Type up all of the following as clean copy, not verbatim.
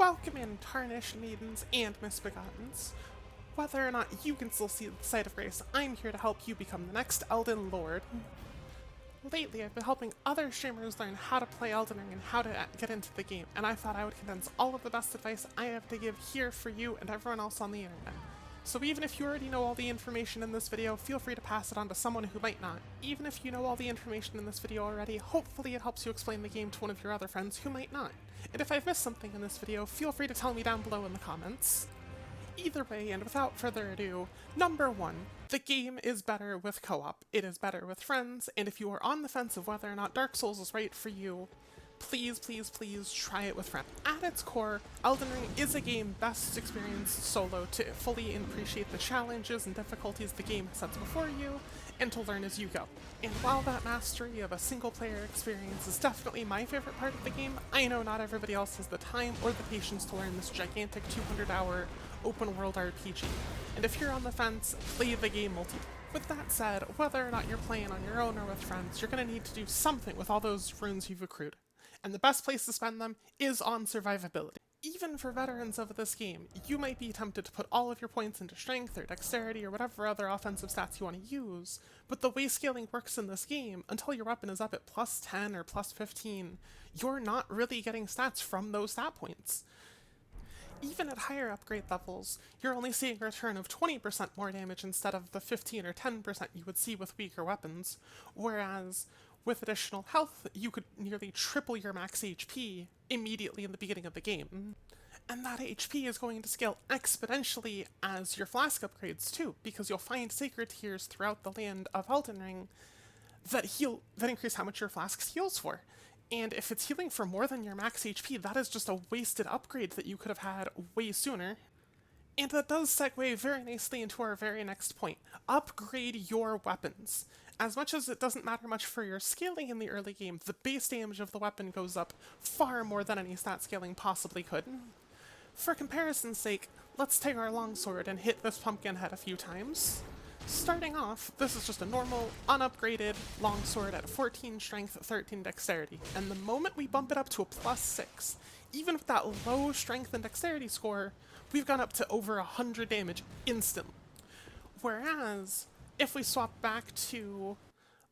Welcome in, tarnished maidens and misbegottens. Whether or not you can still see the sight of grace, I'm here to help you become the next Elden Lord. Lately, I've been helping other streamers learn how to play Elden Ring and how to get into the game, and I thought I would condense all of the best advice I have to give here for you and everyone else on the internet. So even if you already know all the information in this video, feel free to pass it on to someone who might not. Even if you know all the information in this video already, hopefully it helps you explain the game to one of your other friends who might not. And if I've missed something in this video, feel free to tell me down below in the comments. Either way, and without further ado, number 1, the game is better with co-op. It is better with friends, and if you are on the fence of whether or not Dark Souls is right for you, please, please, please try it with friends. At its core, Elden Ring is a game best experienced solo to fully appreciate the challenges and difficulties the game sets before you, and to learn as you go. And while that mastery of a single-player experience is definitely my favorite part of the game, I know not everybody else has the time or the patience to learn this gigantic 200-hour open-world RPG. And if you're on the fence, play the game multi. With that said, whether or not you're playing on your own or with friends, you're going to need to do something with all those runes you've accrued. And the best place to spend them is on survivability. Even for veterans of this game, you might be tempted to put all of your points into strength or dexterity or whatever other offensive stats you want to use, but the way scaling works in this game, until your weapon is up at plus 10 or plus 15, you're not really getting stats from those stat points. Even at higher upgrade levels, you're only seeing a return of 20% more damage instead of the 15 or 10% you would see with weaker weapons, whereas with additional health, you could nearly triple your max HP immediately in the beginning of the game. And that HP is going to scale exponentially as your flask upgrades too, because you'll find sacred tears throughout the land of Elden Ring that increase how much your flask heals for. And if it's healing for more than your max HP, that is just a wasted upgrade that you could have had way sooner. And that does segue very nicely into our very next point. Upgrade your weapons. As much as it doesn't matter much for your scaling in the early game, the base damage of the weapon goes up far more than any stat scaling possibly could. For comparison's sake, let's take our longsword and hit this pumpkin head a few times. Starting off, this is just a normal, unupgraded longsword at 14 strength, 13 dexterity, and the moment we bump it up to a plus 6, even with that low strength and dexterity score, we've gone up to over 100 damage instantly. Whereas, if we swap back to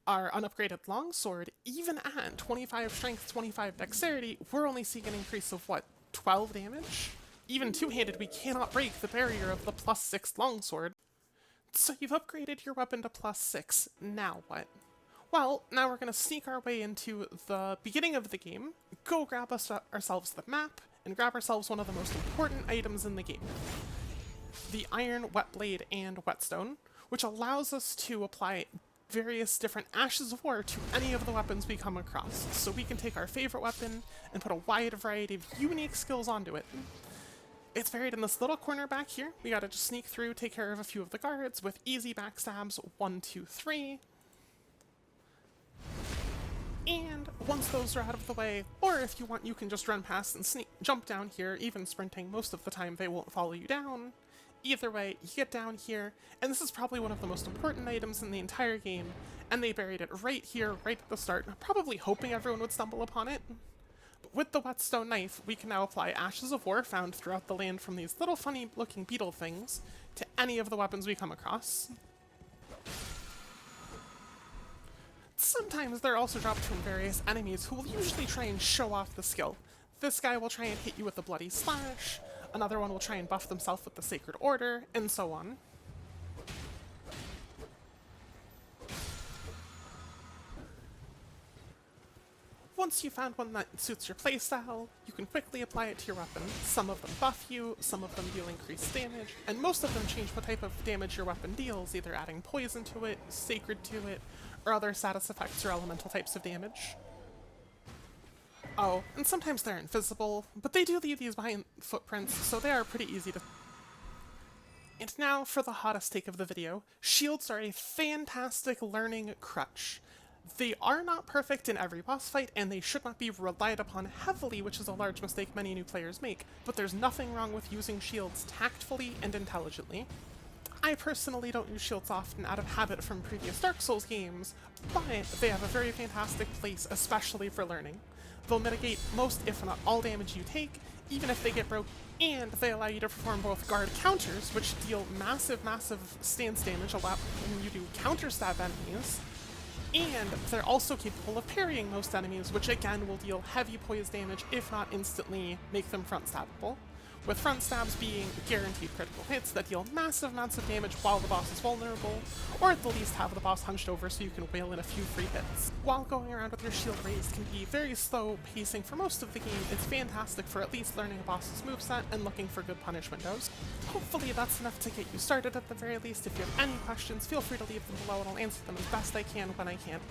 our unupgraded longsword, even at 25 strength, 25 dexterity, we're only seeing an increase of, what, 12 damage? Even two-handed, we cannot break the barrier of the plus 6 longsword. So you've upgraded your weapon to plus 6, now what? Well, now we're going to sneak our way into the beginning of the game, go grab ourselves the map, and grab ourselves one of the most important items in the game. The Iron, Whetblade, and Whetstone, which allows us to apply various different Ashes of War to any of the weapons we come across. So we can take our favorite weapon and put a wide variety of unique skills onto it. It's buried in this little corner back here. We gotta just sneak through, take care of a few of the guards with easy backstabs, 1, 2, 3. And once those are out of the way, or if you want, you can just run past and jump down here, even sprinting. Most of the time they won't follow you down. Either way, you get down here, and this is probably one of the most important items in the entire game, and they buried it right here, right at the start, probably hoping everyone would stumble upon it. But with the whetstone knife, we can now apply Ashes of War found throughout the land from these little funny-looking beetle things to any of the weapons we come across. Sometimes they're also dropped from various enemies who will usually try and show off the skill. This guy will try and hit you with the Bloody Slash, another one will try and buff themselves with the Sacred Order, and so on. Once you've found one that suits your playstyle, you can quickly apply it to your weapon. Some of them buff you, some of them deal increased damage, and most of them change what type of damage your weapon deals, either adding poison to it, sacred to it, or other status effects or elemental types of damage. Oh, and sometimes they're invisible, but they do leave these behind footprints, so they are pretty easy to... And now for the hottest take of the video, shields are a fantastic learning crutch. They are not perfect in every boss fight, and they should not be relied upon heavily, which is a large mistake many new players make, but there's nothing wrong with using shields tactfully and intelligently. I personally don't use shields often out of habit from previous Dark Souls games, but they have a very fantastic place, especially for learning. They'll mitigate most, if not all, damage you take, even if they get broke, and they allow you to perform both guard counters, which deal massive stance damage when you do counter stab enemies, and they're also capable of parrying most enemies, which again will deal heavy poise damage, if not instantly make them front stabbable, with front stabs being guaranteed critical hits that deal massive damage while the boss is vulnerable, or at the least have the boss hunched over so you can whale in a few free hits. While going around with your shield raised can be very slow pacing for most of the game, it's fantastic for at least learning a boss's moveset and looking for good punish windows. Hopefully that's enough to get you started at the very least. If you have any questions, feel free to leave them below and I'll answer them as best I can when I can.